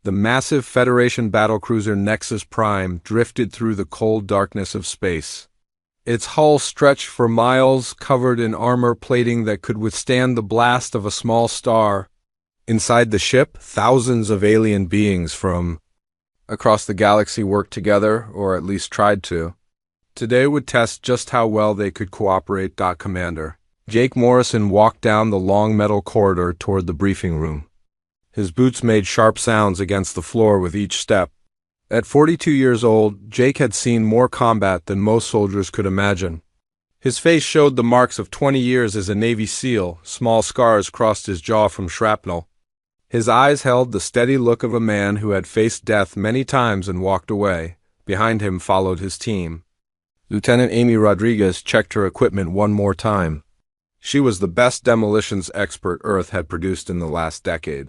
The massive Federation battlecruiser Nexus Prime drifted through the cold darkness of space. Its hull stretched for miles, covered in armor plating that could withstand the blast of a small star. Inside the ship, thousands of alien beings from across the galaxy worked together, or at least tried to. Today would test just how well they could cooperate. Commander Jake Morrison walked down the long metal corridor toward the briefing room. His boots made sharp sounds against the floor with each step. At 42 years old, Jake had seen more combat than most soldiers could imagine. His face showed the marks of 20 years as a Navy SEAL. Small scars crossed his jaw from shrapnel. His eyes held the steady look of a man who had faced death many times and walked away. Behind him followed his team. Lieutenant Amy Rodriguez checked her equipment one more time. She was the best demolitions expert Earth had produced in the last decade.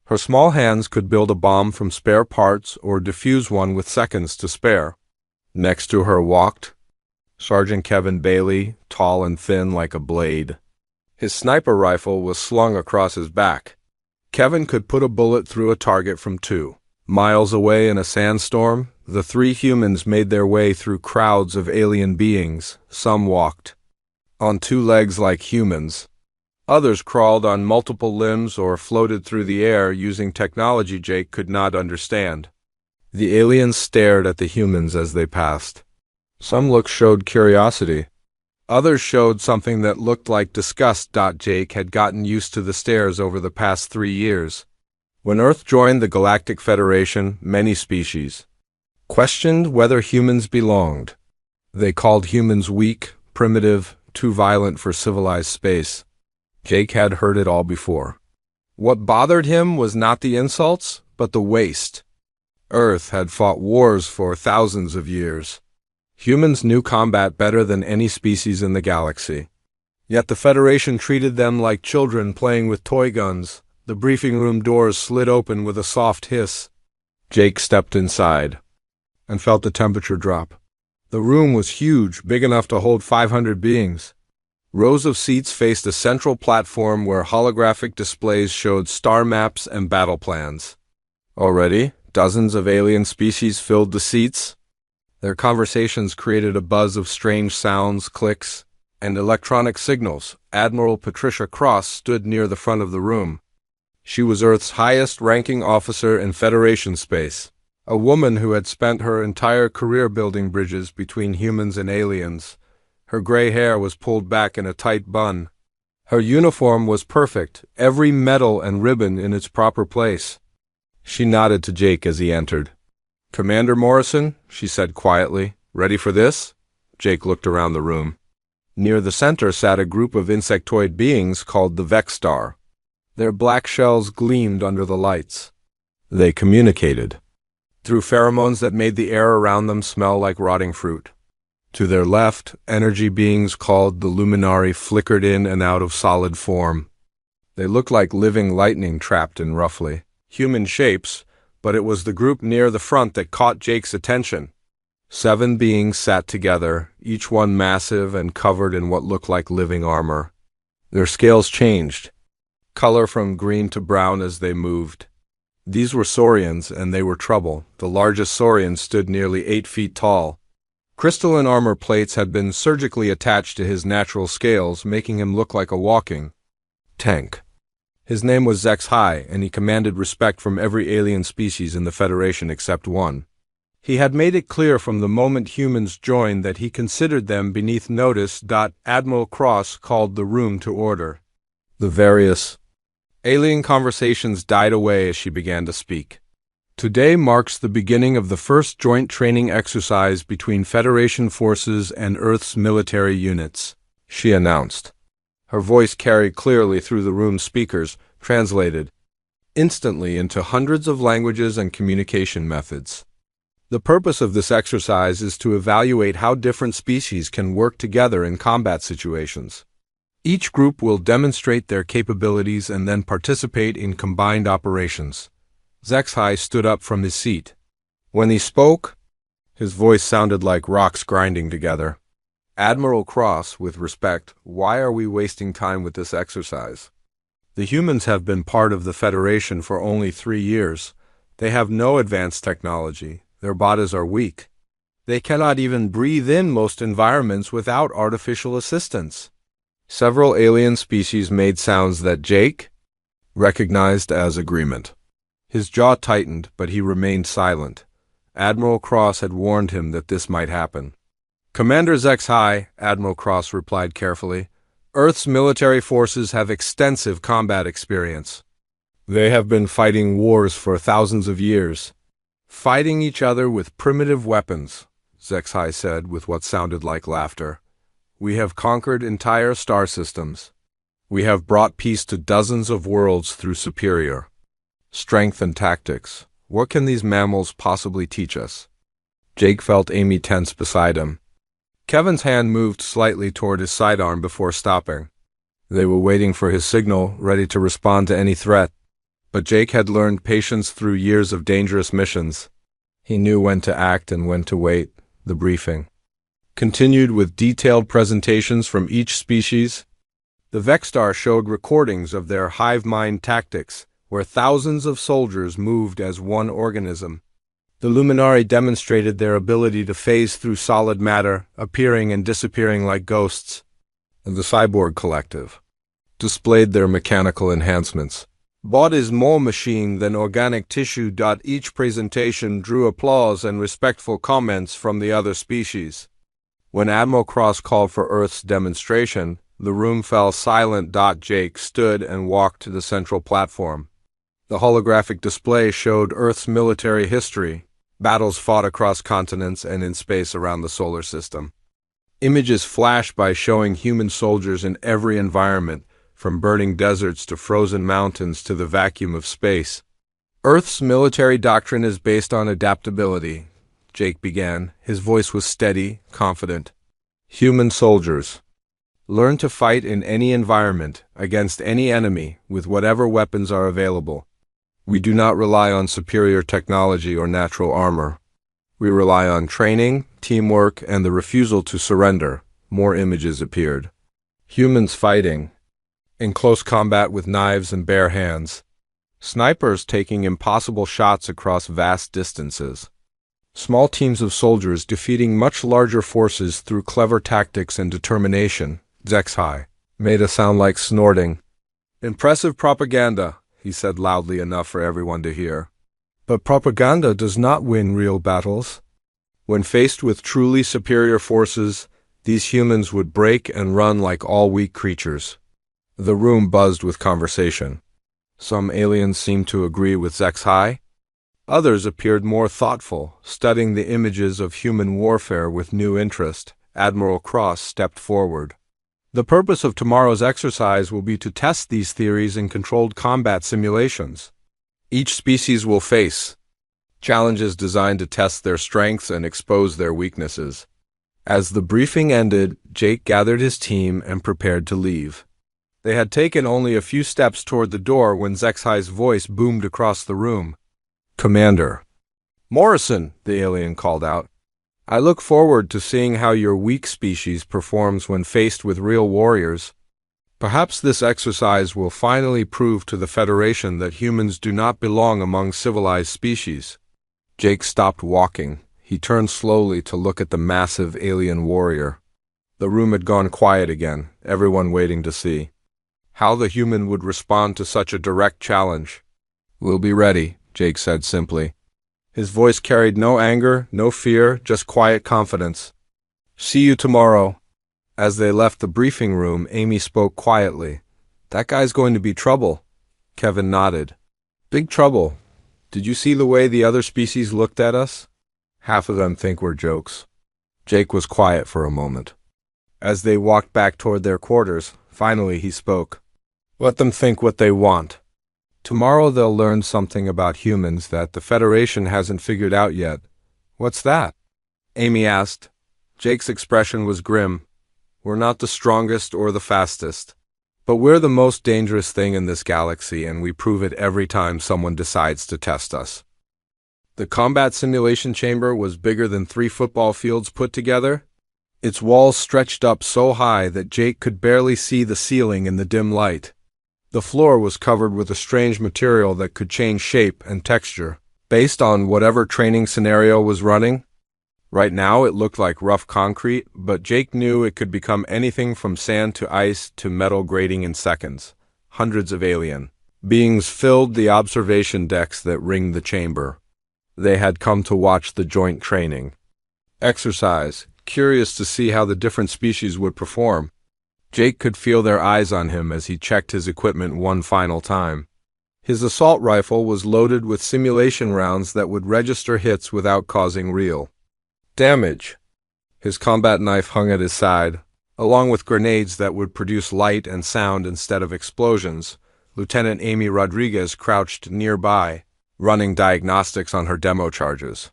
Her small hands could build a bomb from spare parts or defuse one with seconds to spare. Next to her walked Sergeant Kevin Bailey, tall and thin like a blade. His sniper rifle was slung across his back. Kevin could put a bullet through a target from 2 miles away in a sandstorm. The 3 humans made their way through crowds of alien beings. Some walked on 2 legs like humans. Others crawled on multiple limbs or floated through the air using technology Jake could not understand. The aliens stared at the humans as they passed. Some looks showed curiosity. Others showed something that looked like disgust. Jake had gotten used to the stares over the past 3 years. When Earth joined the Galactic Federation, many species questioned whether humans belonged. They called humans weak, primitive, too violent for civilized space. Jake had heard it all before. What bothered him was not the insults, but the waste. Earth had fought wars for thousands of years. Humans knew combat better than any species in the galaxy. Yet the Federation treated them like children playing with toy guns. The briefing room doors slid open with a soft hiss. Jake stepped inside and felt the temperature drop. The room was huge, big enough to hold 500 beings. Rows of seats faced a central platform where holographic displays showed star maps and battle plans. Already, dozens of alien species filled the seats. Their conversations created a buzz of strange sounds, clicks, and electronic signals. Admiral Patricia Cross stood near the front of the room. She was Earth's highest-ranking officer in Federation space, a woman who had spent her entire career building bridges between humans and aliens. Her gray hair was pulled back in a tight bun. Her uniform was perfect, every medal and ribbon in its proper place. She nodded to Jake as he entered. "Commander Morrison," she said quietly, "ready for this?" Jake looked around the room. Near the center sat a group of insectoid beings called the Vexstar. Their black shells gleamed under the lights. They communicated through pheromones that made the air around them smell like rotting fruit. To their left, energy beings called the Luminari flickered in and out of solid form. They looked like living lightning trapped in roughly human shapes, but it was the group near the front that caught Jake's attention. 7 beings sat together, each one massive and covered in what looked like living armor. Their scales changed, color from green to brown as they moved. These were saurians, and they were trouble. The largest saurian stood nearly 8 feet tall. Crystalline armor plates had been surgically attached to his natural scales, making him look like a walking tank. His name was Zexhai, and he commanded respect from every alien species in the Federation except one. He had made it clear from the moment humans joined that he considered them beneath notice. Admiral Cross called the room to order. The various alien conversations died away as she began to speak. Today marks the beginning of the first joint training exercise between Federation forces and Earth's military units, she announced. Her voice carried clearly through the room's speakers, translated instantly into hundreds of languages and communication methods. The purpose of this exercise is to evaluate how different species can work together in combat situations. Each group will demonstrate their capabilities and then participate in combined operations. Zexhai stood up from his seat. When he spoke, his voice sounded like rocks grinding together. "Admiral Cross, with respect, why are we wasting time with this exercise? The humans have been part of the Federation for only 3 years. They have no advanced technology. Their bodies are weak. They cannot even breathe in most environments without artificial assistance. Several alien species made sounds that Jake recognized as agreement. His jaw tightened, but he remained silent. Admiral Cross had warned him that this might happen. Commander HFY, Admiral Cross replied carefully, Earth's military forces have extensive combat experience. They have been fighting wars for thousands of years. Fighting each other with primitive weapons, HFY said with what sounded like laughter. We have conquered entire star systems. We have brought peace to dozens of worlds through superior strength and tactics. What can these mammals possibly teach us? Jake felt Amy tense beside him. Kevin's hand moved slightly toward his sidearm before stopping. They were waiting for his signal, ready to respond to any threat. But Jake had learned patience through years of dangerous missions. He knew when to act and when to wait. The briefing continued with detailed presentations from each species. The Vexstar showed recordings of their hive mind tactics, where thousands of soldiers moved as one organism. The Luminari demonstrated their ability to phase through solid matter, appearing and disappearing like ghosts. And the Cyborg Collective displayed their mechanical enhancements. Bot is more machine than organic tissue. Each presentation drew applause and respectful comments from the other species. When Admiral Cross called for Earth's demonstration, the room fell silent. Jake stood and walked to the central platform. The holographic display showed Earth's military history, battles fought across continents and in space around the solar system. Images flashed by showing human soldiers in every environment, from burning deserts to frozen mountains to the vacuum of space. Earth's military doctrine is based on adaptability, Jake began. His voice was steady, confident. Human soldiers learn to fight in any environment, against any enemy, with whatever weapons are available. We do not rely on superior technology or natural armor. We rely on training, teamwork, and the refusal to surrender. More images appeared. Humans fighting in close combat with knives and bare hands. Snipers taking impossible shots across vast distances. Small teams of soldiers defeating much larger forces through clever tactics and determination. HFY made a sound like snorting. Impressive propaganda, he said loudly enough for everyone to hear. But propaganda does not win real battles. When faced with truly superior forces, these humans would break and run like all weak creatures. The room buzzed with conversation. Some aliens seemed to agree with HFY. Others appeared more thoughtful, studying the images of human warfare with new interest. Admiral Cross stepped forward. The purpose of tomorrow's exercise will be to test these theories in controlled combat simulations. Each species will face challenges designed to test their strengths and expose their weaknesses. As the briefing ended, Jake gathered his team and prepared to leave. They had taken only a few steps toward the door when HFY's voice boomed across the room. Commander Morrison, the alien called out. I look forward to seeing how your weak species performs when faced with real warriors. Perhaps this exercise will finally prove to the Federation that humans do not belong among civilized species. Jake stopped walking. He turned slowly to look at the massive alien warrior. The room had gone quiet again, everyone waiting to see how the human would respond to such a direct challenge. We'll be ready, Jake said simply. His voice carried no anger, no fear, just quiet confidence. See you tomorrow. As they left the briefing room, Amy spoke quietly. That guy's going to be trouble. Kevin nodded. Big trouble. Did you see the way the other species looked at us? Half of them think we're jokes. Jake was quiet for a moment. As they walked back toward their quarters, finally he spoke. Let them think what they want. Tomorrow they'll learn something about humans that the Federation hasn't figured out yet. What's that? Amy asked. Jake's expression was grim. We're not the strongest or the fastest. But we're the most dangerous thing in this galaxy, and we prove it every time someone decides to test us. The combat simulation chamber was bigger than 3 football fields put together. Its walls stretched up so high that Jake could barely see the ceiling in the dim light. The floor was covered with a strange material that could change shape and texture. based on whatever training scenario was running. Right now it looked like rough concrete, but Jake knew it could become anything from sand to ice to metal grating in seconds. Hundreds of alien beings filled the observation decks that ringed the chamber. They had come to watch the joint training exercise, curious to see how the different species would perform. Jake could feel their eyes on him as he checked his equipment one final time. His assault rifle was loaded with simulation rounds that would register hits without causing real damage. His combat knife hung at his side, along with grenades that would produce light and sound instead of explosions. Lieutenant Amy Rodriguez crouched nearby, running diagnostics on her demo charges.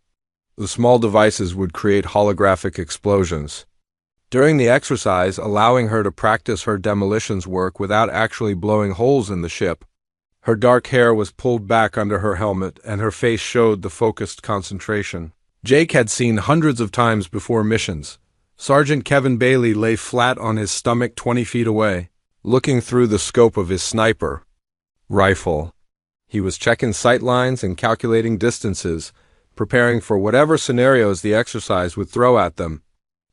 The small devices would create holographic explosions during the exercise, allowing her to practice her demolitions work without actually blowing holes in the ship. Her dark hair was pulled back under her helmet, and her face showed the focused concentration Jake had seen hundreds of times before missions. Sergeant Kevin Bailey lay flat on his stomach 20 feet away, looking through the scope of his sniper rifle. He was checking sight lines and calculating distances, preparing for whatever scenarios the exercise would throw at them.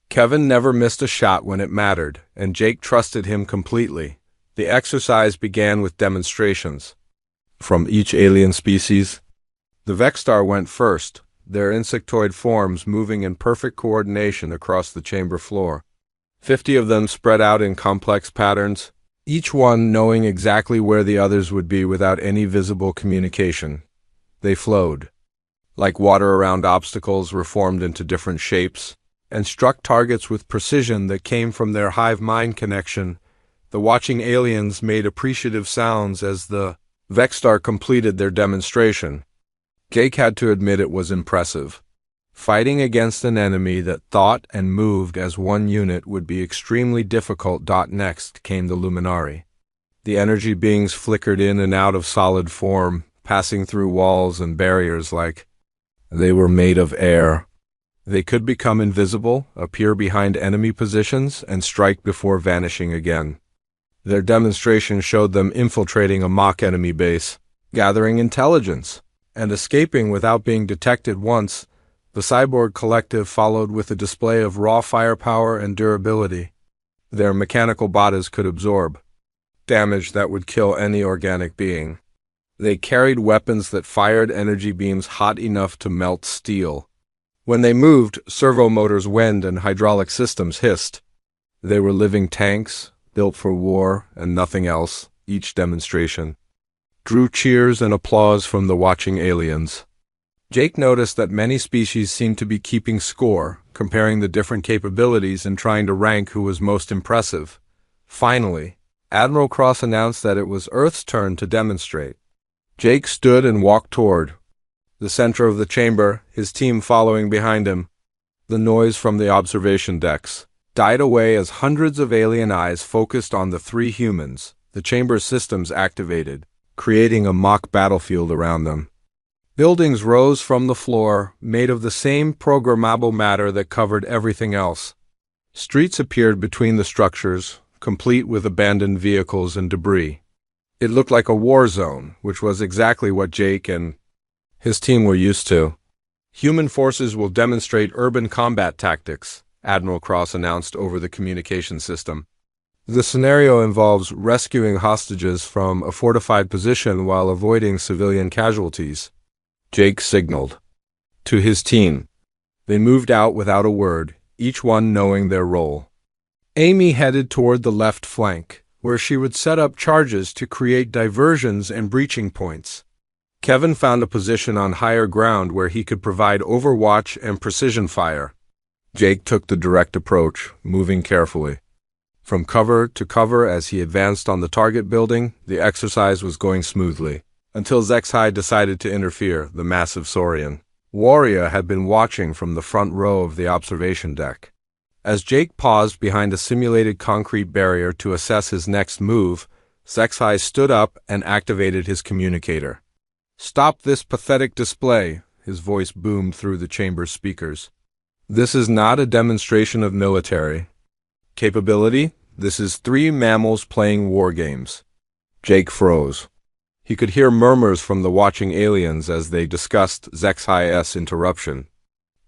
Kevin never missed a shot when it mattered, and Jake trusted him completely. The exercise began with demonstrations from each alien species. The Vexstar went first, their insectoid forms moving in perfect coordination across the chamber floor. 50 of them spread out in complex patterns, each one knowing exactly where the others would be without any visible communication. They flowed like water around obstacles, reformed into different shapes, and struck targets with precision that came from their hive-mind connection. The watching aliens made appreciative sounds as the Vexstar completed their demonstration. Jake had to admit it was impressive. Fighting against an enemy that thought and moved as one unit would be extremely difficult. Next came the Luminari. The energy beings flickered in and out of solid form, passing through walls and barriers like they were made of air. They could become invisible, appear behind enemy positions, and strike before vanishing again. Their demonstration showed them infiltrating a mock enemy base, gathering intelligence, and escaping without being detected. Once, the cyborg collective followed with a display of raw firepower and durability. Their mechanical bodies could absorb damage that would kill any organic being. They carried weapons that fired energy beams hot enough to melt steel. When they moved, servo motors whined and hydraulic systems hissed. They were living tanks, built for war and nothing else. Each demonstration drew cheers and applause from the watching aliens. Jake noticed that many species seemed to be keeping score, comparing the different capabilities and trying to rank who was most impressive. Finally, Admiral Cross announced that it was Earth's turn to demonstrate. Jake stood and walked toward the center of the chamber, his team following behind him. The noise from the observation decks died away as hundreds of alien eyes focused on the three humans. The chamber's systems activated, creating a mock battlefield around them. Buildings rose from the floor, made of the same programmable matter that covered everything else. Streets appeared between the structures, complete with abandoned vehicles and debris. It looked like a war zone, which was exactly what Jake and his team were used to. Human forces will demonstrate urban combat tactics, Admiral Cross announced over the communication system. The scenario involves rescuing hostages from a fortified position while avoiding civilian casualties. Jake signaled to his team. They moved out without a word, each one knowing their role. Amy headed toward the left flank, where she would set up charges to create diversions and breaching points. Kevin found a position on higher ground where he could provide overwatch and precision fire. Jake took the direct approach, moving carefully. From cover to cover as he advanced on the target building, the exercise was going smoothly, until Zexhai decided to interfere. The massive Saurian warrior had been watching from the front row of the observation deck. As Jake paused behind a simulated concrete barrier to assess his next move, Zexhai stood up and activated his communicator. "Stop this pathetic display," his voice boomed through the chamber's speakers. "This is not a demonstration of military capability. This is three mammals playing war games." Jake froze. He could hear murmurs from the watching aliens as they discussed Zexhi's interruption.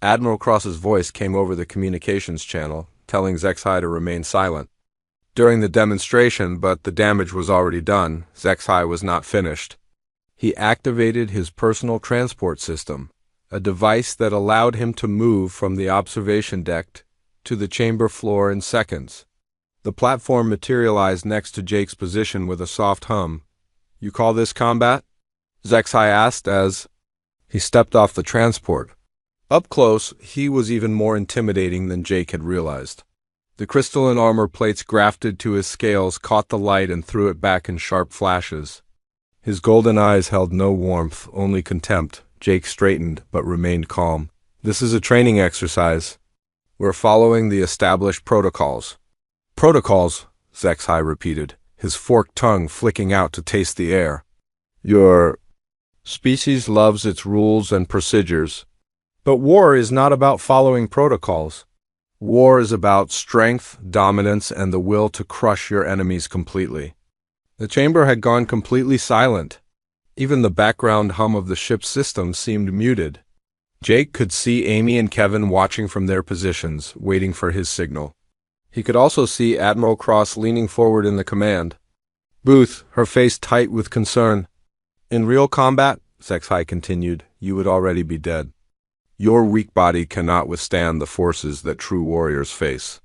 Admiral Cross's voice came over the communications channel, telling Zexhi to remain silent. During the demonstration, but the damage was already done, Zexhi was not finished. He activated his personal transport system, a device that allowed him to move from the observation deck to the chamber floor in seconds. The platform materialized next to Jake's position with a soft hum. "You call this combat?" Zexhi asked as he stepped off the transport. Up close, he was even more intimidating than Jake had realized. The crystalline armor plates grafted to his scales caught the light and threw it back in sharp flashes. His golden eyes held no warmth, only contempt. Jake straightened, but remained calm. "This is a training exercise. We're following the established protocols." "Protocols," Zexhi repeated, his forked tongue flicking out to taste the air. "Your species loves its rules and procedures. But war is not about following protocols. War is about strength, dominance, and the will to crush your enemies completely." The chamber had gone completely silent. Even the background hum of the ship's system seemed muted. Jake could see Amy and Kevin watching from their positions, waiting for his signal. He could also see Admiral Cross leaning forward in the command booth, her face tight with concern. "In real combat," Zexhi continued, "you would already be dead. Your weak body cannot withstand the forces that true warriors face.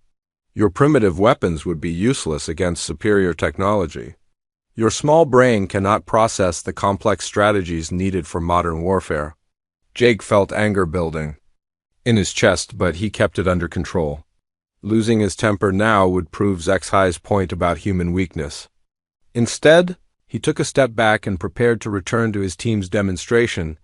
Your primitive weapons would be useless against superior technology. Your small brain cannot process the complex strategies needed for modern warfare." Jake felt anger building in his chest, but he kept it under control. Losing his temper now would prove Zexhi's point about human weakness. Instead, he took a step back and prepared to return to his team's demonstration.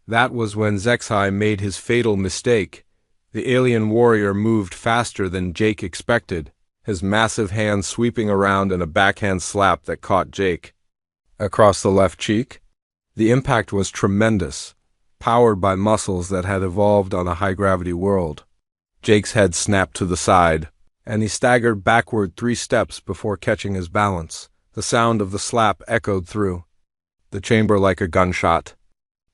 That was when Zexhi made his fatal mistake. The alien warrior moved faster than Jake expected, his massive hand sweeping around in a backhand slap that caught Jake across the left cheek. The impact was tremendous, powered by muscles that had evolved on a high-gravity world. Jake's head snapped to the side, and he staggered backward 3 steps before catching his balance. The sound of the slap echoed through the chamber like a gunshot.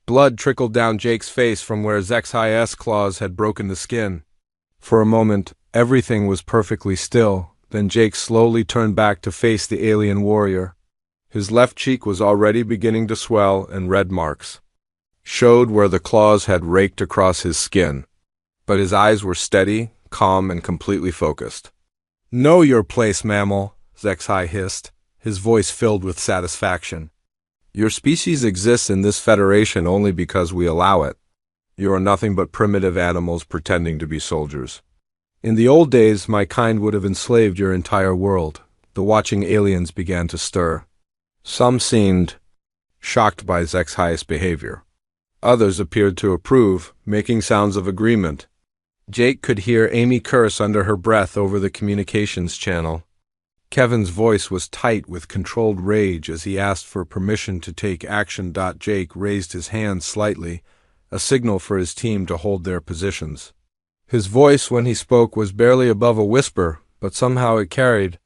Blood trickled down Jake's face from where Zexhi's claws had broken the skin. For a moment, everything was perfectly still. Then Jake slowly turned back to face the alien warrior. His left cheek was already beginning to swell, and red marks showed where the claws had raked across his skin. But his eyes were steady, calm, and completely focused. "Know your place, mammal," Zexhi hissed, his voice filled with satisfaction. "Your species exists in this federation only because we allow it. You are nothing but primitive animals pretending to be soldiers. In the old days, my kind would have enslaved your entire world." The watching aliens began to stir. Some seemed shocked by Zexhi's behavior. Others appeared to approve, making sounds of agreement. Jake could hear Amy curse under her breath over the communications channel. Kevin's voice was tight with controlled rage as he asked for permission to take action. Jake raised his hand slightly, a signal for his team to hold their positions. His voice when he spoke was barely above a whisper, but somehow it carried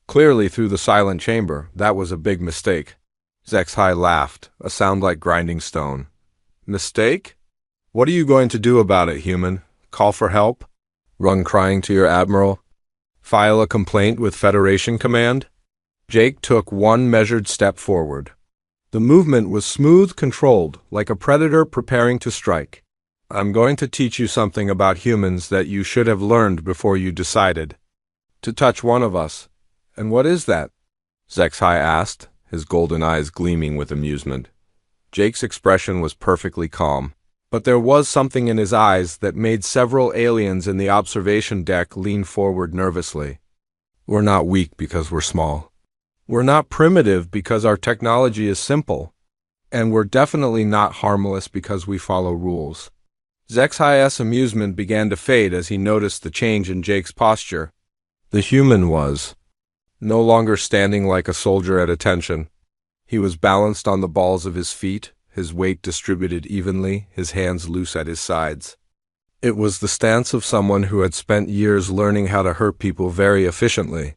clearly through the silent chamber. That was a big mistake. Zexhi laughed, a sound like grinding stone. "Mistake? What are you going to do about it, human? Call for help? Run crying to your admiral? File a complaint with Federation Command?" Jake took one measured step forward. The movement was smooth, controlled, like a predator preparing to strike. "I'm going to teach you something about humans that you should have learned before you decided to touch one of us." "And what is that?" Zexhi asked, his golden eyes gleaming with amusement. Jake's expression was perfectly calm, but there was something in his eyes that made several aliens in the observation deck lean forward nervously. "We're not weak because we're small. We're not primitive because our technology is simple. And we're definitely not harmless because we follow rules." Zexhi's amusement began to fade as he noticed the change in Jake's posture. The human was no longer standing like a soldier at attention. He was balanced on the balls of his feet, his weight distributed evenly, his hands loose at his sides. It was the stance of someone who had spent years learning how to hurt people very efficiently.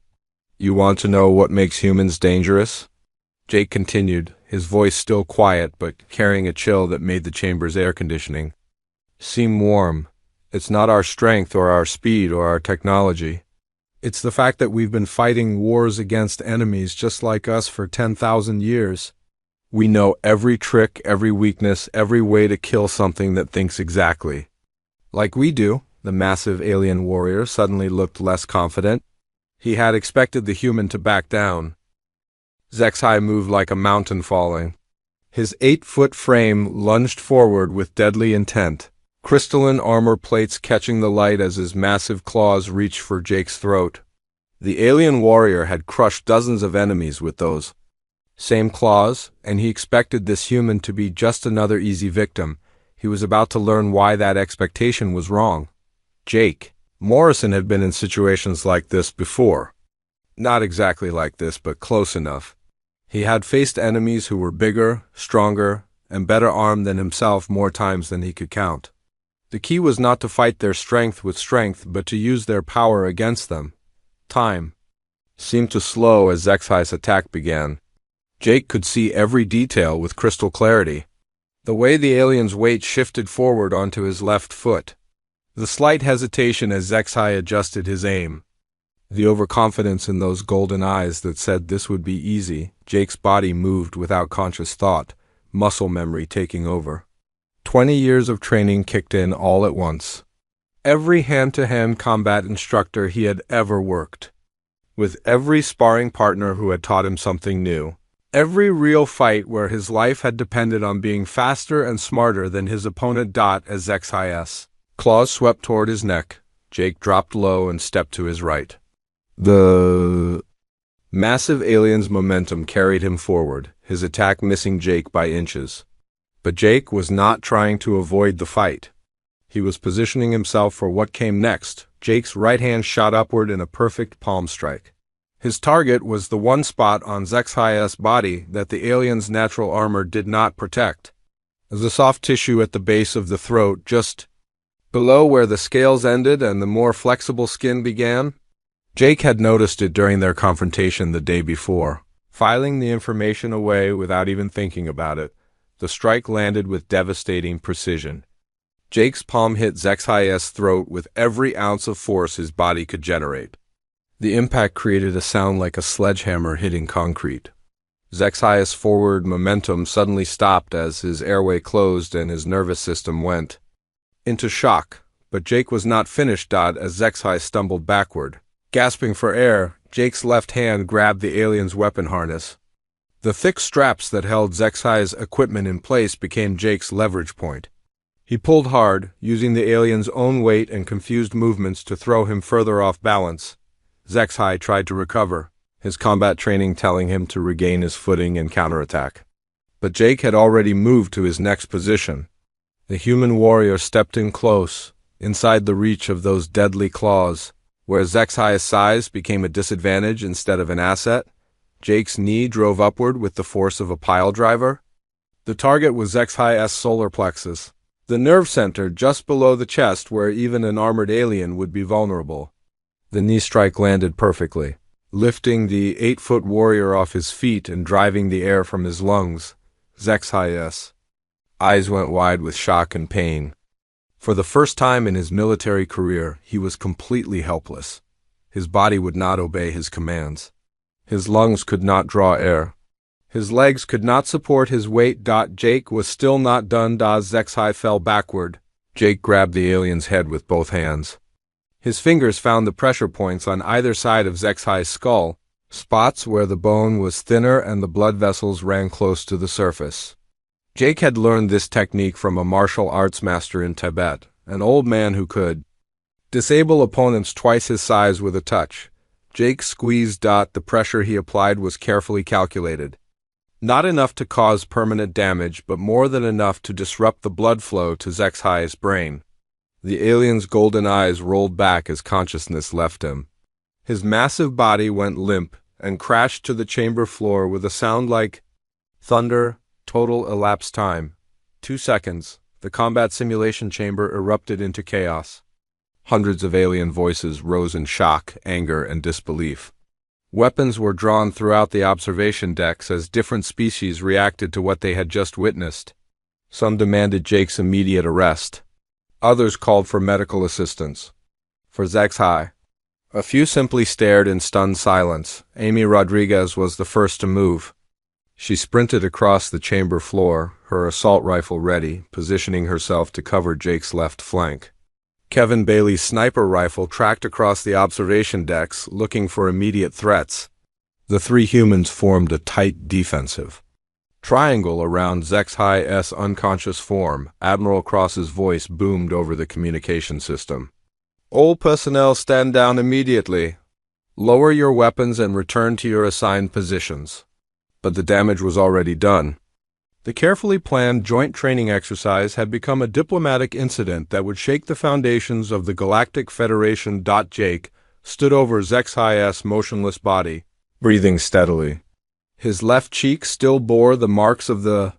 "You want to know what makes humans dangerous?" Jake continued, his voice still quiet but carrying a chill that made the chamber's air conditioning seem warm. It's not our strength or our speed or our technology. It's the fact that we've been fighting wars against enemies just like us for 10,000 years. We know every trick, every weakness, every way to kill something that thinks exactly like we do. The massive alien warrior suddenly looked less confident. He had expected the human to back down. Zexai moved like a mountain falling. His 8-foot frame lunged forward with deadly intent, crystalline armor plates catching the light as his massive claws reached for Jake's throat. The alien warrior had crushed dozens of enemies with those same claws, and he expected this human to be just another easy victim. He was about to learn why that expectation was wrong. Jake Morrison had been in situations like this before. Not exactly like this, but close enough. He had faced enemies who were bigger, stronger, and better armed than himself more times than he could count. The key was not to fight their strength with strength, but to use their power against them. Time seemed to slow as Zexai's attack began. Jake could see every detail with crystal clarity. The way the alien's weight shifted forward onto his left foot. The slight hesitation as Zexai adjusted his aim. The overconfidence in those golden eyes that said this would be easy. Jake's body moved without conscious thought, muscle memory taking over. 20 years of training kicked in all at once. Every hand-to-hand combat instructor he had ever worked with, every sparring partner who had taught him something new, every real fight where his life had depended on being faster and smarter than his opponent. As Zexai's claws swept toward his neck, Jake dropped low and stepped to his right. The massive alien's momentum carried him forward, his attack missing Jake by inches. But Jake was not trying to avoid the fight. He was positioning himself for what came next. Jake's right hand shot upward in a perfect palm strike. His target was the one spot on Zexai's body that the alien's natural armor did not protect. The soft tissue at the base of the throat, just below where the scales ended and the more flexible skin began. Jake had noticed it during their confrontation the day before. Filing the information away without even thinking about it, the strike landed with devastating precision. Jake's palm hit Zexai's throat with every ounce of force his body could generate. The impact created a sound like a sledgehammer hitting concrete. Zexai's forward momentum suddenly stopped as his airway closed and his nervous system went into shock. But Jake was not finished. As Zexai stumbled backward. Gasping for air, Jake's left hand grabbed the alien's weapon harness. The thick straps that held Zexai's equipment in place became Jake's leverage point. He pulled hard, using the alien's own weight and confused movements to throw him further off balance. Zexai tried to recover, his combat training telling him to regain his footing and counterattack. But Jake had already moved to his next position. The human warrior stepped in close, inside the reach of those deadly claws. Where Zexai's size became a disadvantage instead of an asset, Jake's knee drove upward with the force of a pile driver. The target was Zexai's solar plexus, the nerve center just below the chest where even an armored alien would be vulnerable. The knee strike landed perfectly, lifting the 8-foot warrior off his feet and driving the air from his lungs. Zexai's eyes went wide with shock and pain. For the first time in his military career, he was completely helpless. His body would not obey his commands. His lungs could not draw air. His legs could not support his weight. Jake was still not done. Zexai fell backward. Jake grabbed the alien's head with both hands. His fingers found the pressure points on either side of Zexai's skull, spots where the bone was thinner and the blood vessels ran close to the surface. Jake had learned this technique from a martial arts master in Tibet, an old man who could disable opponents twice his size with a touch. Jake squeezed. The pressure he applied was carefully calculated. Not enough to cause permanent damage, but more than enough to disrupt the blood flow to Zexai's brain. The alien's golden eyes rolled back as consciousness left him. His massive body went limp and crashed to the chamber floor with a sound like thunder. Total elapsed time 2 seconds. The combat simulation chamber erupted into chaos. Hundreds of alien voices rose in shock, anger, and disbelief. Weapons were drawn throughout the observation decks as different species reacted to what they had just witnessed. Some demanded Jake's immediate arrest. Others called for medical assistance. For Zexhai, a few simply stared in stunned silence. Amy Rodriguez was the first to move. She sprinted across the chamber floor, her assault rifle ready, positioning herself to cover Jake's left flank. Kevin Bailey's sniper rifle tracked across the observation decks, looking for immediate threats. The three humans formed a tight defensive triangle around Zexhai's unconscious form. Admiral Cross's voice boomed over the communication system. "All personnel stand down immediately. Lower your weapons and return to your assigned positions." But the damage was already done. The carefully planned joint training exercise had become a diplomatic incident that would shake the foundations of the Galactic Federation. Jake stood over Zexhai's motionless body, breathing steadily. His left cheek still bore the marks of the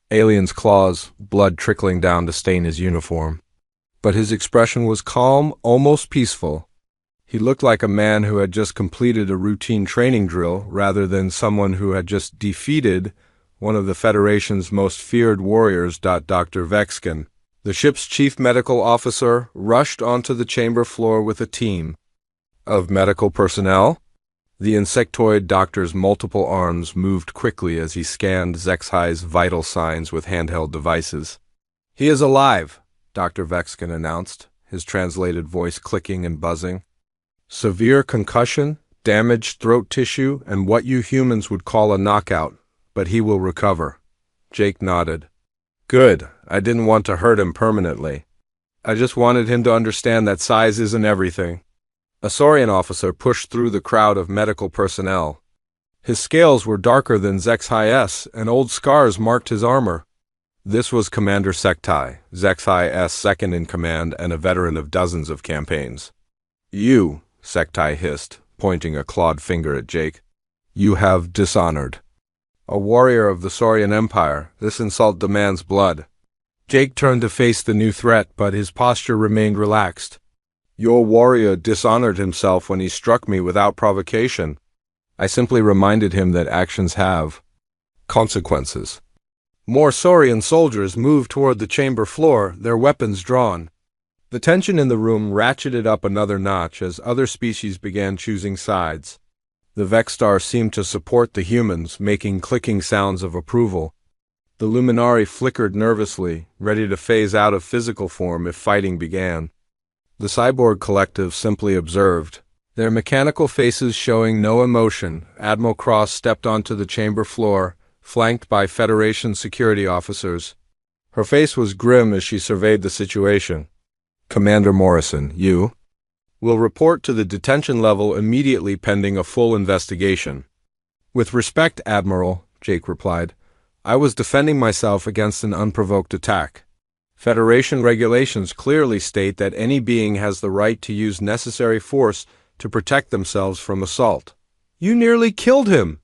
alien's claws, blood trickling down to stain his uniform. But his expression was calm, almost peaceful. He looked like a man who had just completed a routine training drill rather than someone who had just defeated one of the Federation's most feared warriors. Dr. Vexkin, the ship's chief medical officer, rushed onto the chamber floor with a team of medical personnel. The insectoid doctor's multiple arms moved quickly as he scanned Zexhai's vital signs with handheld devices. "He is alive," Dr. Vexkin announced, his translated voice clicking and buzzing. "Severe concussion, damaged throat tissue, and what you humans would call a knockout, but he will recover." Jake nodded. "Good. I didn't want to hurt him permanently. I just wanted him to understand that size isn't everything." A Saurian officer pushed through the crowd of medical personnel. His scales were darker than Zexhai's, and old scars marked his armor. This was Commander Sektai, Zexhai's second in command and a veteran of dozens of campaigns. "You," Sektai hissed, pointing a clawed finger at Jake. "You have dishonored a warrior of the Saurian Empire. This insult demands blood." Jake turned to face the new threat, but his posture remained relaxed. "Your warrior dishonored himself when he struck me without provocation. I simply reminded him that actions have consequences." More Saurian soldiers moved toward the chamber floor, their weapons drawn. The tension in the room ratcheted up another notch as other species began choosing sides. The Vexstar seemed to support the humans, making clicking sounds of approval. The Luminari flickered nervously, ready to phase out of physical form if fighting began. The Cyborg Collective simply observed, their mechanical faces showing no emotion. Admiral Cross stepped onto the chamber floor, flanked by Federation security officers. Her face was grim as she surveyed the situation. "Commander Morrison, you will report to the detention level immediately pending a full investigation." "With respect, Admiral," Jake replied, "I was defending myself against an unprovoked attack. Federation regulations clearly state that any being has the right to use necessary force to protect themselves from assault." "You nearly killed him!"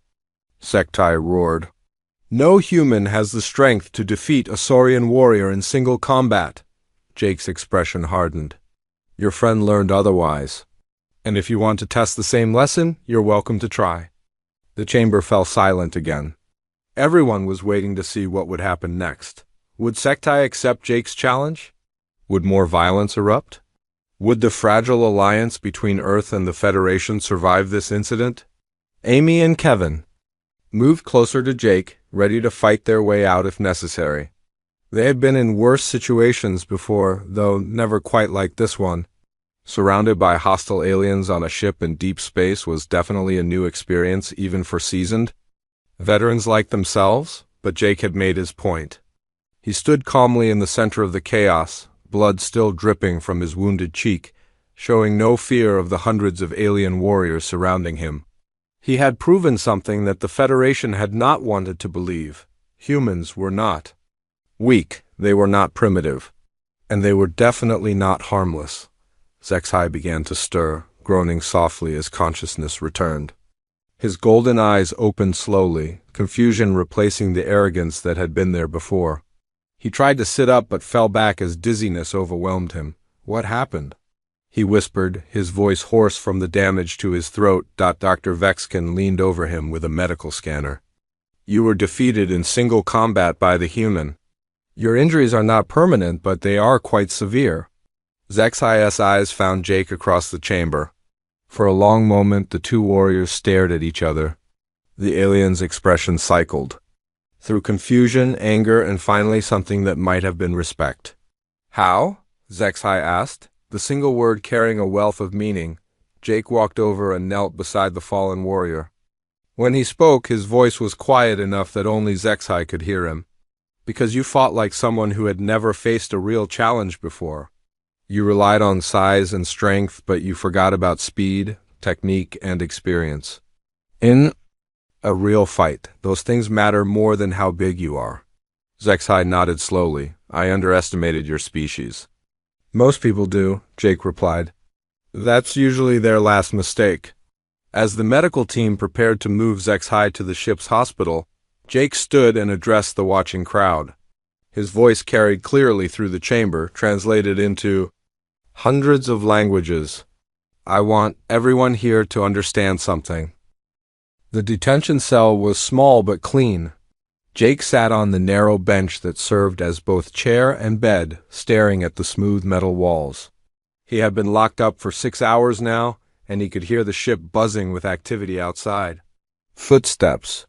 Sektai roared. "No human has the strength to defeat a Saurian warrior in single combat." Jake's expression hardened. "Your friend learned otherwise. And if you want to test the same lesson, you're welcome to try." The chamber fell silent again. Everyone was waiting to see what would happen next. Would Sektai accept Jake's challenge? Would more violence erupt? Would the fragile alliance between Earth and the Federation survive this incident? Amy and Kevin moved closer to Jake, ready to fight their way out if necessary. They had been in worse situations before, though never quite like this one. Surrounded by hostile aliens on a ship in deep space was definitely a new experience even for seasoned veterans like themselves, but Jake had made his point. He stood calmly in the center of the chaos, blood still dripping from his wounded cheek, showing no fear of the hundreds of alien warriors surrounding him. He had proven something that the Federation had not wanted to believe. Humans were not weak, they were not primitive, and they were definitely not harmless. Zexhai began to stir, groaning softly as consciousness returned. His golden eyes opened slowly, confusion replacing the arrogance that had been there before. He tried to sit up but fell back as dizziness overwhelmed him. What happened? he whispered, his voice hoarse from the damage to his throat. Dr. Vexkin leaned over him with a medical scanner. You were defeated in single combat by the human. Your injuries are not permanent, but they are quite severe. Zexai's eyes found Jake across the chamber. For a long moment, the two warriors stared at each other. The alien's expression cycled through confusion, anger, and finally something that might have been respect. How? Zexai asked, the single word carrying a wealth of meaning. Jake walked over and knelt beside the fallen warrior. When he spoke, his voice was quiet enough that only Zexai could hear him. Because you fought like someone who had never faced a real challenge before. You relied on size and strength, but you forgot about speed, technique, and experience. In a real fight, those things matter more than how big you are. Zexai nodded slowly. I underestimated your species. Most people do, Jake replied. That's usually their last mistake. As the medical team prepared to move Zexai to the ship's hospital, Jake stood and addressed the watching crowd. His voice carried clearly through the chamber, translated into hundreds of languages. I want everyone here to understand something. The detention cell was small but clean. Jake sat on the narrow bench that served as both chair and bed, staring at the smooth metal walls. He had been locked up for 6 hours now, and he could hear the ship buzzing with activity outside. Footsteps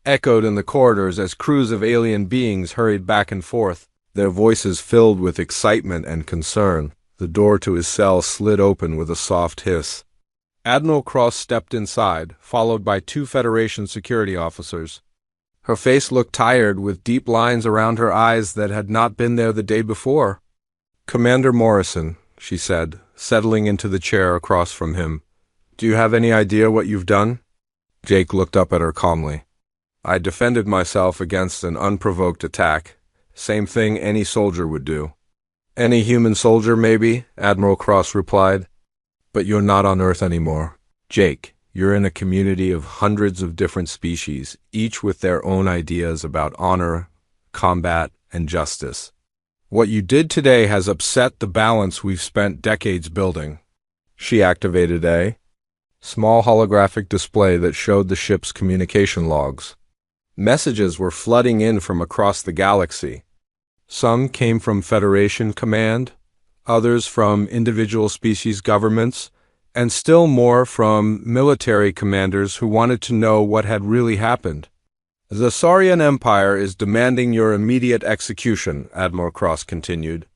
echoed in the corridors as crews of alien beings hurried back and forth, their voices filled with excitement and concern. The door to his cell slid open with a soft hiss. Admiral Cross stepped inside, followed by 2 Federation security officers. Her face looked tired, with deep lines around her eyes that had not been there the day before. Commander Morrison, she said, settling into the chair across from him. Do you have any idea what you've done? Jake looked up at her calmly. I defended myself against an unprovoked attack. Same thing any soldier would do. Any human soldier, maybe, Admiral Cross replied. But you're not on Earth anymore. Jake, you're in a community of hundreds of different species, each with their own ideas about honor, combat, and justice. What you did today has upset the balance we've spent decades building. She activated a small holographic display that showed the ship's communication logs. Messages were flooding in from across the galaxy. Some came from Federation Command, others from individual species governments, and still more from military commanders who wanted to know what had really happened. The Saurian Empire is demanding your immediate execution, Admiral Cross continued.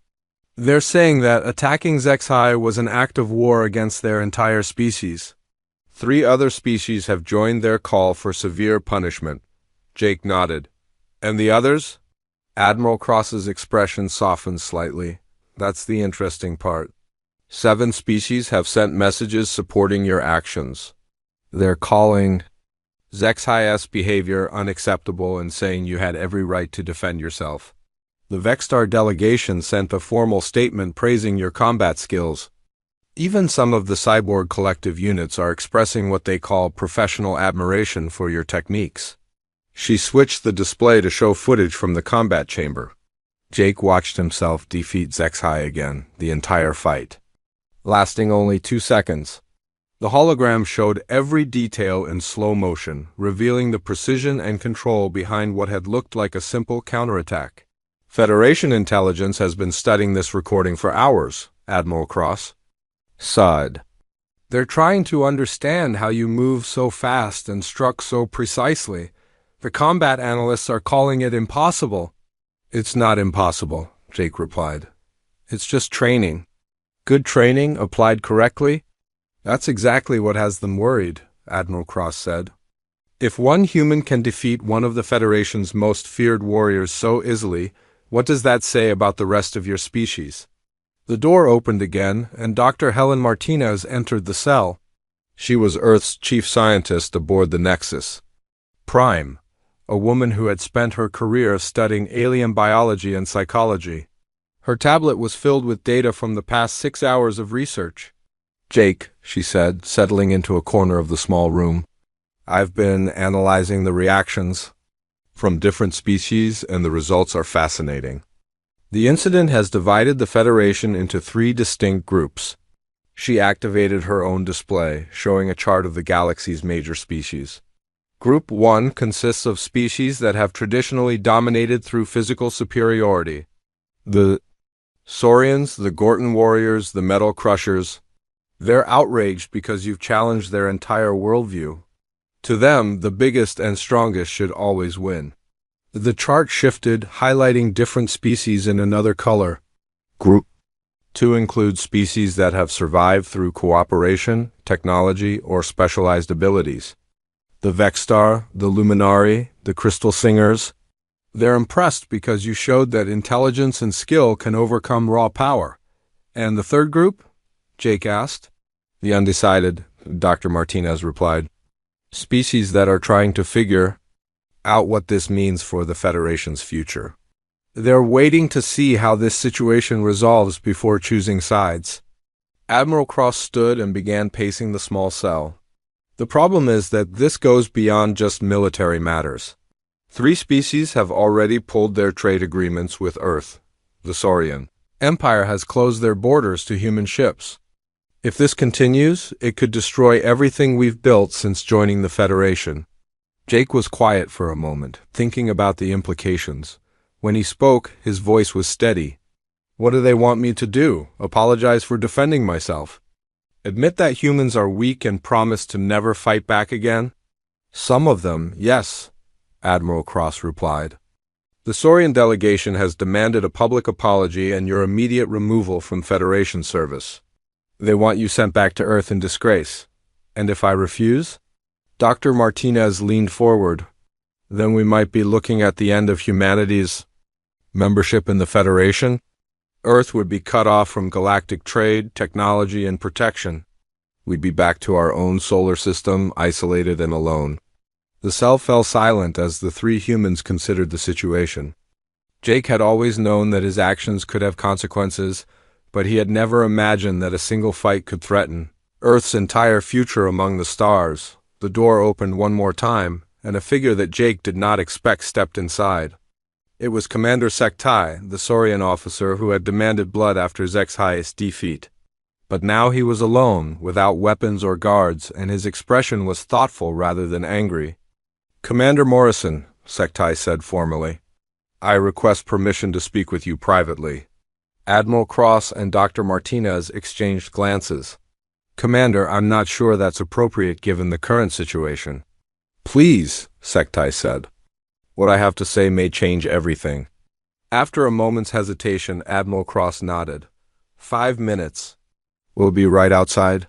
They're saying that attacking Zexai was an act of war against their entire species. 3 other species have joined their call for severe punishment. Jake nodded. And the others? Admiral Cross's expression softened slightly. That's the interesting part. 7 species have sent messages supporting your actions. They're calling Zexai's behavior unacceptable and saying you had every right to defend yourself. The Vexstar delegation sent a formal statement praising your combat skills. Even some of the cyborg collective units are expressing what they call professional admiration for your techniques. She switched the display to show footage from the combat chamber. Jake watched himself defeat Zexai again, the entire fight, lasting only 2 seconds. The hologram showed every detail in slow motion, revealing the precision and control behind what had looked like a simple counterattack. Federation intelligence has been studying this recording for hours, Admiral Cross sighed. They're trying to understand how you moved so fast and struck so precisely. The combat analysts are calling it impossible. It's not impossible, Jake replied. It's just training. Good training, applied correctly? That's exactly what has them worried, Admiral Cross said. If one human can defeat one of the Federation's most feared warriors so easily, what does that say about the rest of your species? The door opened again, and Dr. Helen Martinez entered the cell. She was Earth's chief scientist aboard the Nexus. Prime, a woman who had spent her career studying alien biology and psychology. Her tablet was filled with data from the past 6 hours of research. Jake, she said, settling into a corner of the small room. I've been analyzing the reactions from different species, and the results are fascinating. The incident has divided the Federation into 3 distinct groups. She activated her own display, showing a chart of the galaxy's major species. Group 1 consists of species that have traditionally dominated through physical superiority. The Saurians, the Gorton warriors, the Metal Crushers. They're outraged because you've challenged their entire worldview. To them, the biggest and strongest should always win. The chart shifted, highlighting different species in another color. Group 2 includes species that have survived through cooperation, technology, or specialized abilities. The Vexstar, the Luminari, the Crystal Singers. They're impressed because you showed that intelligence and skill can overcome raw power. And the third group? Jake asked. The undecided, Dr. Martinez replied. Species that are trying to figure out what this means for the Federation's future. They're waiting to see how this situation resolves before choosing sides. Admiral Cross stood and began pacing the small cell. The problem is that this goes beyond just military matters. 3 species have already pulled their trade agreements with Earth. The Saurian Empire has closed their borders to human ships. If this continues, it could destroy everything we've built since joining the Federation. Jake was quiet for a moment, thinking about the implications. When he spoke, his voice was steady. What do they want me to do? Apologize for defending myself? Admit that humans are weak and promise to never fight back again? Some of them, yes, Admiral Cross replied. The Saurian delegation has demanded a public apology and your immediate removal from Federation service. They want you sent back to Earth in disgrace. And if I refuse? Dr. Martinez leaned forward. Then we might be looking at the end of humanity's membership in the Federation. Earth would be cut off from galactic trade, technology, and protection. We'd be back to our own solar system, isolated and alone. The cell fell silent as the 3 humans considered the situation. Jake had always known that his actions could have consequences, but he had never imagined that a single fight could threaten Earth's entire future among the stars. The door opened one more time, and a figure that Jake did not expect stepped inside. It was Commander Sektai, the Saurian officer who had demanded blood after Zexi's defeat. But now he was alone, without weapons or guards, and his expression was thoughtful rather than angry. Commander Morrison, Sektai said formally, I request permission to speak with you privately. Admiral Cross and Dr. Martinez exchanged glances. Commander, I'm not sure that's appropriate given the current situation. Please, Sektai said. What I have to say may change everything. After a moment's hesitation, Admiral Cross nodded. 5 minutes. We'll be right outside.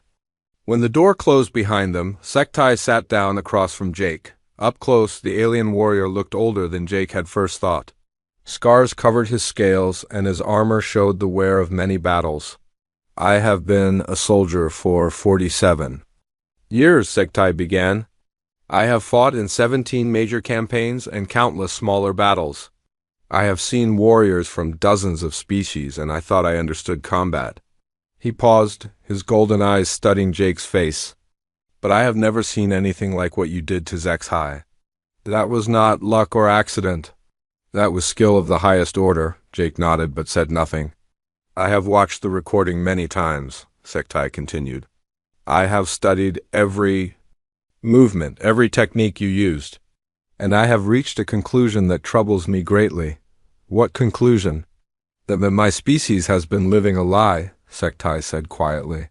When the door closed behind them, Sektai sat down across from Jake. Up close, the alien warrior looked older than Jake had first thought. Scars covered his scales, and his armor showed the wear of many battles. I have been a soldier for 47 years, Sektai began. I have fought in 17 major campaigns and countless smaller battles. I have seen warriors from dozens of species, and I thought I understood combat. He paused, his golden eyes studying Jake's face. But I have never seen anything like what you did to Zexi. That was not luck or accident. That was skill of the highest order, Jake nodded but said nothing. I have watched the recording many times, Sektai continued. I have studied every movement, every technique you used, and I have reached a conclusion that troubles me greatly. What conclusion? That my species has been living a lie, Sektai said quietly.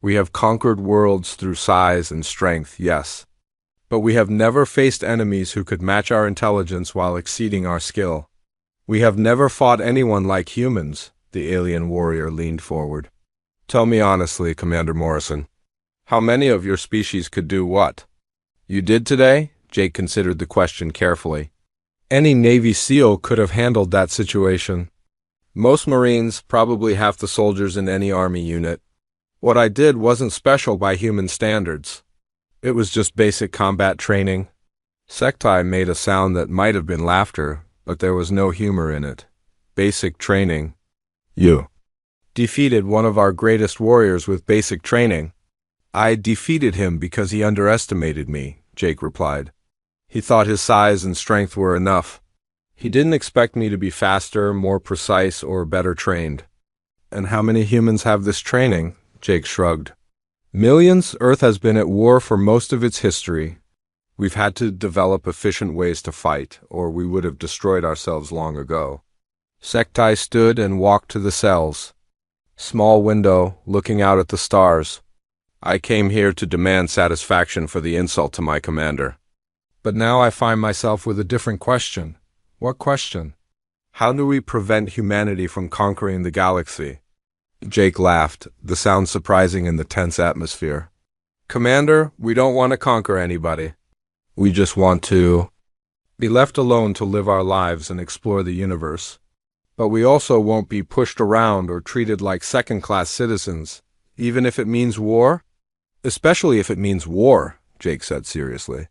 We have conquered worlds through size and strength, yes, but we have never faced enemies who could match our intelligence while exceeding our skill. We have never fought anyone like humans, the alien warrior leaned forward. Tell me honestly, Commander Morrison, how many of your species could do what? You did today? Jake considered the question carefully. Any Navy SEAL could have handled that situation. Most Marines, probably half the soldiers in any Army unit. What I did wasn't special by human standards. It was just basic combat training. Sektai made a sound that might have been laughter, but there was no humor in it. Basic training. You defeated one of our greatest warriors with basic training. I defeated him because he underestimated me, Jake replied. He thought his size and strength were enough. He didn't expect me to be faster, more precise, or better trained. And how many humans have this training? Jake shrugged. Millions, Earth has been at war for most of its history. We've had to develop efficient ways to fight, or we would have destroyed ourselves long ago. Sektai stood and walked to the cells. Small window, looking out at the stars. I came here to demand satisfaction for the insult to my commander. But now I find myself with a different question. What question? How do we prevent humanity from conquering the galaxy? Jake laughed, the sound surprising in the tense atmosphere. Commander, we don't want to conquer anybody. We just want to be left alone to live our lives and explore the universe. But we also won't be pushed around or treated like second-class citizens, even if it means war? Especially if it means war, Jake said seriously.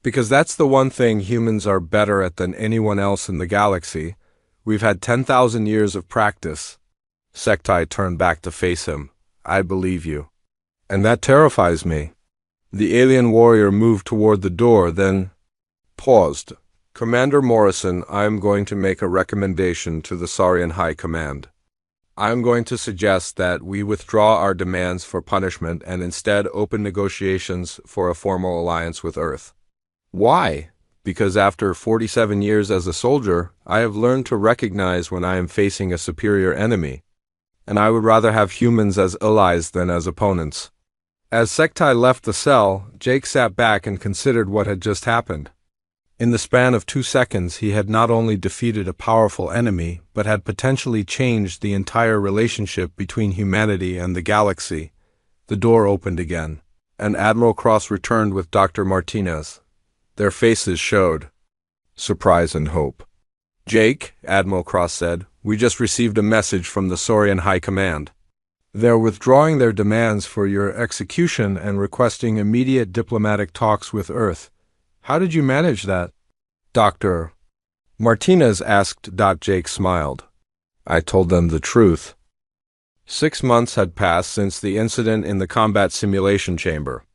Because that's the one thing humans are better at than anyone else in the galaxy. We've had 10,000 years of practice. Sektai turned back to face him. I believe you. And that terrifies me. The alien warrior moved toward the door, then paused. Commander Morrison, I am going to make a recommendation to the Saurian High Command. I am going to suggest that we withdraw our demands for punishment and instead open negotiations for a formal alliance with Earth. Why? Because after 47 years as a soldier, I have learned to recognize when I am facing a superior enemy, and I would rather have humans as allies than as opponents. As Sektai left the cell, Jake sat back and considered what had just happened. In the span of 2 seconds, he had not only defeated a powerful enemy, but had potentially changed the entire relationship between humanity and the galaxy. The door opened again, and Admiral Cross returned with Dr. Martinez. Their faces showed surprise and hope. Jake, Admiral Cross said, we just received a message from the Saurian High Command. They're withdrawing their demands for your execution and requesting immediate diplomatic talks with Earth. How did you manage that? Dr. Martinez asked. Jake smiled. I told them the truth. 6 months had passed since the incident in the combat simulation chamber.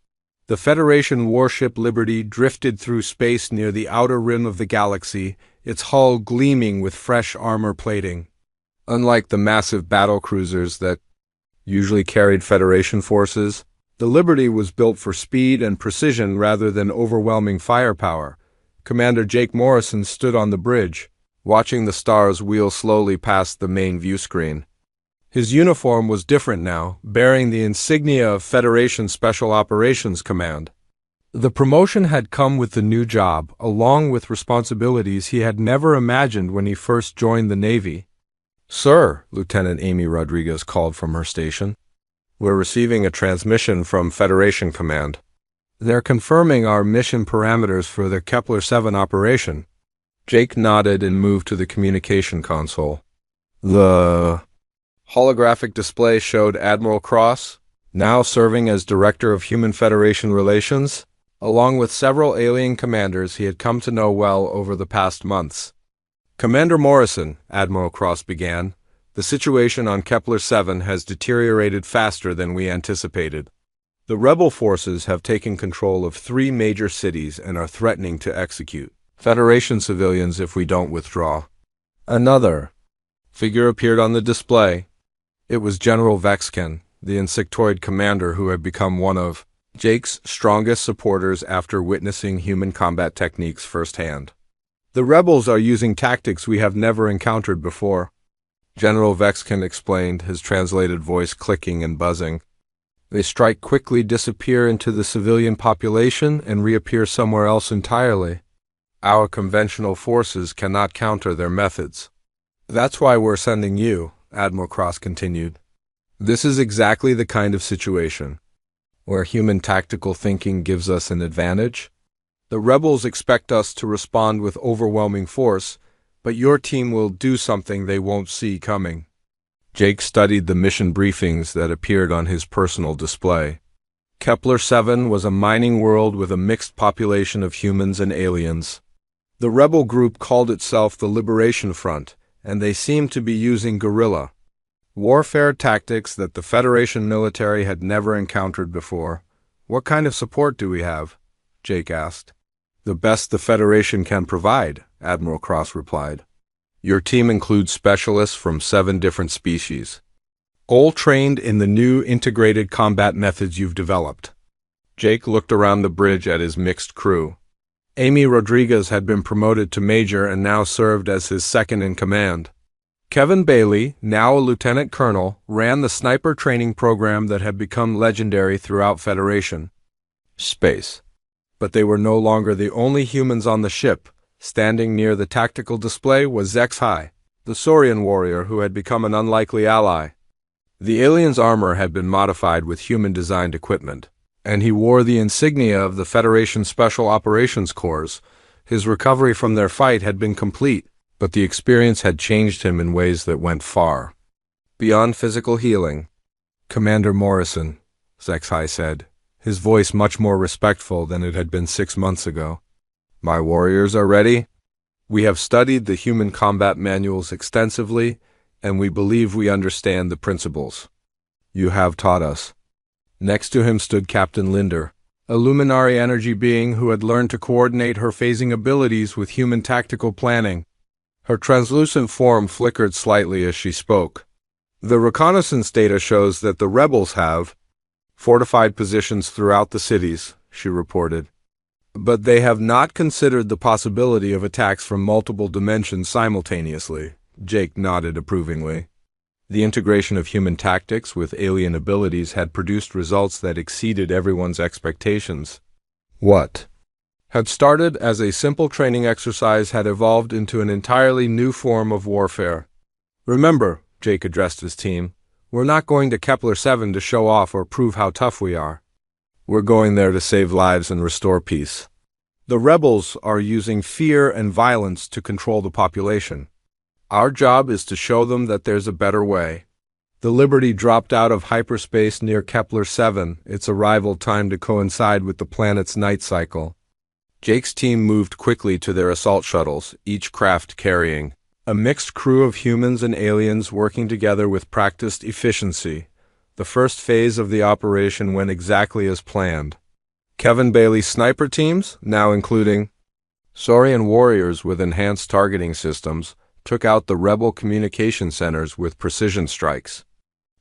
The Federation warship Liberty drifted through space near the outer rim of the galaxy, its hull gleaming with fresh armor plating. Unlike the massive battle cruisers that usually carried Federation forces, the Liberty was built for speed and precision rather than overwhelming firepower. Commander Jake Morrison stood on the bridge, watching the stars wheel slowly past the main view screen. His uniform was different now, bearing the insignia of Federation Special Operations Command. The promotion had come with the new job, along with responsibilities he had never imagined when he first joined the Navy. Sir, Lieutenant Amy Rodriguez called from her station. We're receiving a transmission from Federation Command. They're confirming our mission parameters for the Kepler-7 operation. Jake nodded and moved to the communication console. The holographic display showed Admiral Cross, now serving as Director of Human Federation Relations, along with several alien commanders he had come to know well over the past months. Commander Morrison, Admiral Cross began, the situation on Kepler-7 has deteriorated faster than we anticipated. The rebel forces have taken control of 3 major cities and are threatening to execute Federation civilians if we don't withdraw. Another figure appeared on the display. It was General Vexken, the insectoid commander who had become one of Jake's strongest supporters after witnessing human combat techniques firsthand. The rebels are using tactics we have never encountered before, General Vexken explained, his translated voice clicking and buzzing. They strike quickly, disappear into the civilian population, and reappear somewhere else entirely. Our conventional forces cannot counter their methods. That's why we're sending you, Admiral Cross continued. This is exactly the kind of situation where human tactical thinking gives us an advantage. The rebels expect us to respond with overwhelming force, but your team will do something they won't see coming. Jake studied the mission briefings that appeared on his personal display. Kepler-7 was a mining world with a mixed population of humans and aliens. The rebel group called itself the Liberation Front, and they seemed to be using guerrilla warfare tactics that the Federation military had never encountered before. What kind of support do we have? Jake asked. The best the Federation can provide, Admiral Cross replied. Your team includes specialists from 7 different species. all trained in the new integrated combat methods you've developed. Jake looked around the bridge at his mixed crew. Amy Rodriguez had been promoted to major and now served as his second-in-command. Kevin Bailey, now a lieutenant colonel, ran the sniper training program that had become legendary throughout Federation space. But they were no longer the only humans on the ship. Standing near the tactical display was Zexhai, the Saurian warrior who had become an unlikely ally. The alien's armor had been modified with human-designed equipment, and he wore the insignia of the Federation Special Operations Corps. His recovery from their fight had been complete, but the experience had changed him in ways that went far beyond physical healing. "Commander Morrison," Zexhai said, his voice much more respectful than it had been 6 months ago. "My warriors are ready. We have studied the human combat manuals extensively, and we believe we understand the principles you have taught us." Next to him stood Captain Linder, a luminary energy being who had learned to coordinate her phasing abilities with human tactical planning. Her translucent form flickered slightly as she spoke. "The reconnaissance data shows that the rebels have fortified positions throughout the cities," she reported. "But they have not considered the possibility of attacks from multiple dimensions simultaneously." Jake nodded approvingly. The integration of human tactics with alien abilities had produced results that exceeded everyone's expectations. What had started as a simple training exercise had evolved into an entirely new form of warfare. "Remember," Jake addressed his team, "we're not going to Kepler-7 to show off or prove how tough we are. We're going there to save lives and restore peace. The rebels are using fear and violence to control the population. Our job is to show them that there's a better way." The Liberty dropped out of hyperspace near Kepler-7, its arrival timed to coincide with the planet's night cycle. Jake's team moved quickly to their assault shuttles, each craft carrying a mixed crew of humans and aliens working together with practiced efficiency. The first phase of the operation went exactly as planned. Kevin Bailey's sniper teams, now including Saurian warriors with enhanced targeting systems, took out the rebel communication centers with precision strikes.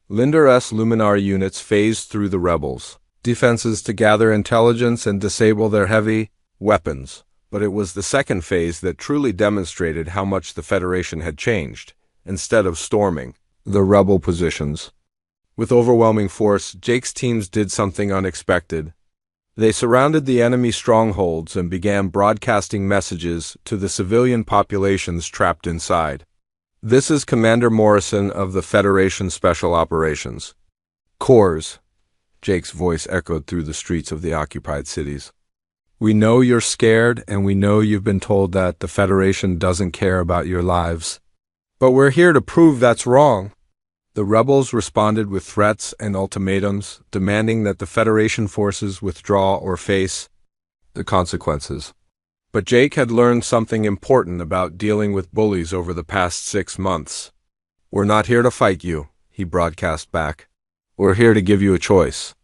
Linder's luminary units phased through the rebels' defenses to gather intelligence and disable their heavy weapons, but it was the second phase that truly demonstrated how much the Federation had changed. Instead of storming the rebel positions with overwhelming force, Jake's teams did something unexpected. They surrounded the enemy strongholds and began broadcasting messages to the civilian populations trapped inside. "This is Commander Morrison of the Federation Special Operations Corps." Jake's voice echoed through the streets of the occupied cities. "We know you're scared, and we know you've been told that the Federation doesn't care about your lives. But we're here to prove that's wrong." The rebels responded with threats and ultimatums, demanding that the Federation forces withdraw or face the consequences. But Jake had learned something important about dealing with bullies over the past 6 months. "We're not here to fight you," he broadcast back. "We're here to give you a choice.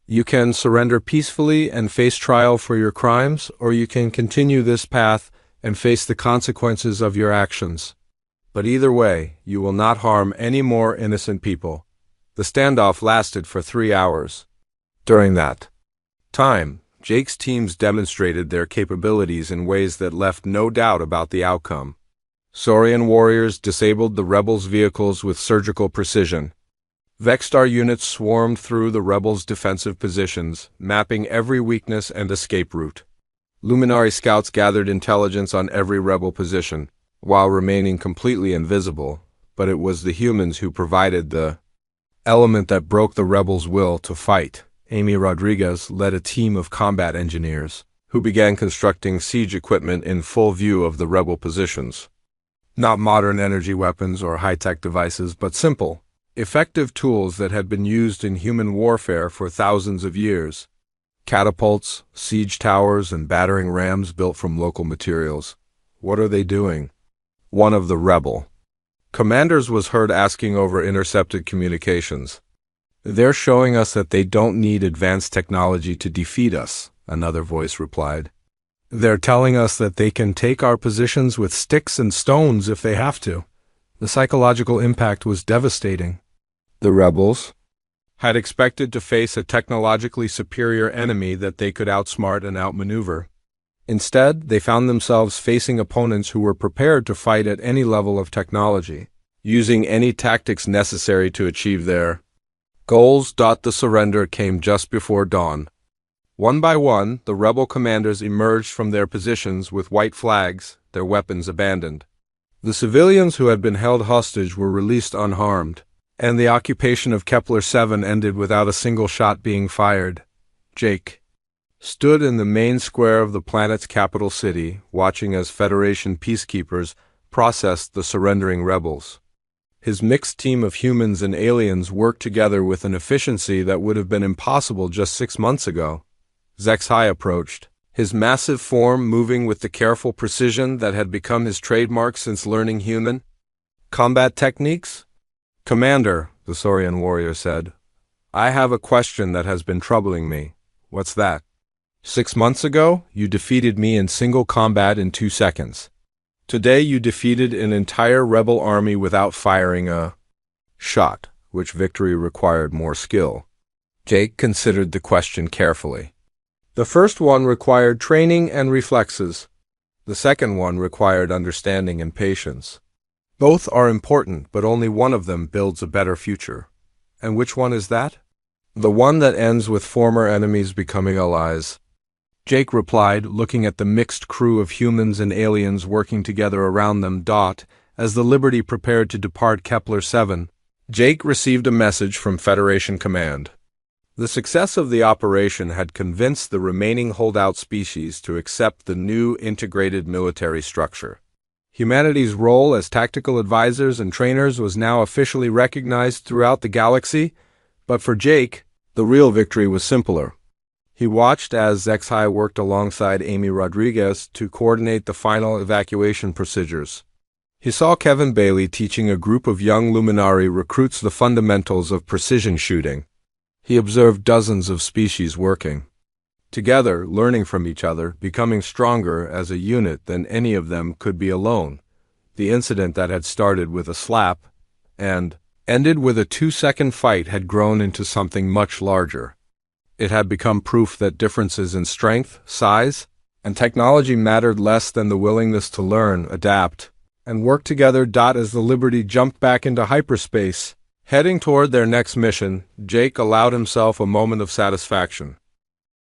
You can surrender peacefully and face trial for your crimes, or you can continue this path and face the consequences of your actions. But either way, you will not harm any more innocent people." The standoff lasted for 3 hours. During that time, Jake's teams demonstrated their capabilities in ways that left no doubt about the outcome. Saurian warriors disabled the rebels' vehicles with surgical precision. Vexstar units swarmed through the rebels' defensive positions, mapping every weakness and escape route. Luminary scouts gathered intelligence on every rebel position, while remaining completely invisible, but it was the humans who provided the element that broke the rebels' will to fight. Amy Rodriguez led a team of combat engineers, who began constructing siege equipment in full view of the rebel positions. Not modern energy weapons or high-tech devices, but simple, effective tools that had been used in human warfare for thousands of years. Catapults, siege towers, and battering rams built from local materials. "What are they doing?" one of the rebel commanders was heard asking over intercepted communications. "They're showing us that they don't need advanced technology to defeat us," another voice replied. "They're telling us that they can take our positions with sticks and stones if they have to." The psychological impact was devastating. The rebels had expected to face a technologically superior enemy that they could outsmart and outmaneuver. Instead, they found themselves facing opponents who were prepared to fight at any level of technology, using any tactics necessary to achieve their goals. The surrender came just before dawn. One by one, the rebel commanders emerged from their positions with white flags, their weapons abandoned. The civilians who had been held hostage were released unharmed, and the occupation of Kepler-7 ended without a single shot being fired. Jake stood in the main square of the planet's capital city, watching as Federation peacekeepers processed the surrendering rebels. His mixed team of humans and aliens worked together with an efficiency that would have been impossible just 6 months ago. Zexai approached, his massive form moving with the careful precision that had become his trademark since learning human combat techniques. "Commander," the Saurian warrior said, "I have a question that has been troubling me." "What's that?" 6 months ago, you defeated me in single combat in 2 seconds. Today you defeated an entire rebel army without firing a shot, which victory required more skill. Jake considered the question carefully. The first one required training and reflexes. The second one required understanding and patience. Both are important, but only one of them builds a better future. And which one is that? The one that ends with former enemies becoming allies. Jake replied, looking at the mixed crew of humans and aliens working together around them. As the Liberty prepared to depart Kepler-7, Jake received a message from Federation Command. The success of the operation had convinced the remaining holdout species to accept the new integrated military structure. Humanity's role as tactical advisors and trainers was now officially recognized throughout the galaxy, but for Jake, the real victory was simpler. He watched as Zexai worked alongside Amy Rodriguez to coordinate the final evacuation procedures. He saw Kevin Bailey teaching a group of young Luminari recruits the fundamentals of precision shooting. He observed dozens of species working together, learning from each other, becoming stronger as a unit than any of them could be alone. The incident that had started with a slap and ended with a 2-second fight had grown into something much larger. It had become proof that differences in strength, size, and technology mattered less than the willingness to learn, adapt, and work together. As the Liberty jumped back into hyperspace, heading toward their next mission, Jake allowed himself a moment of satisfaction.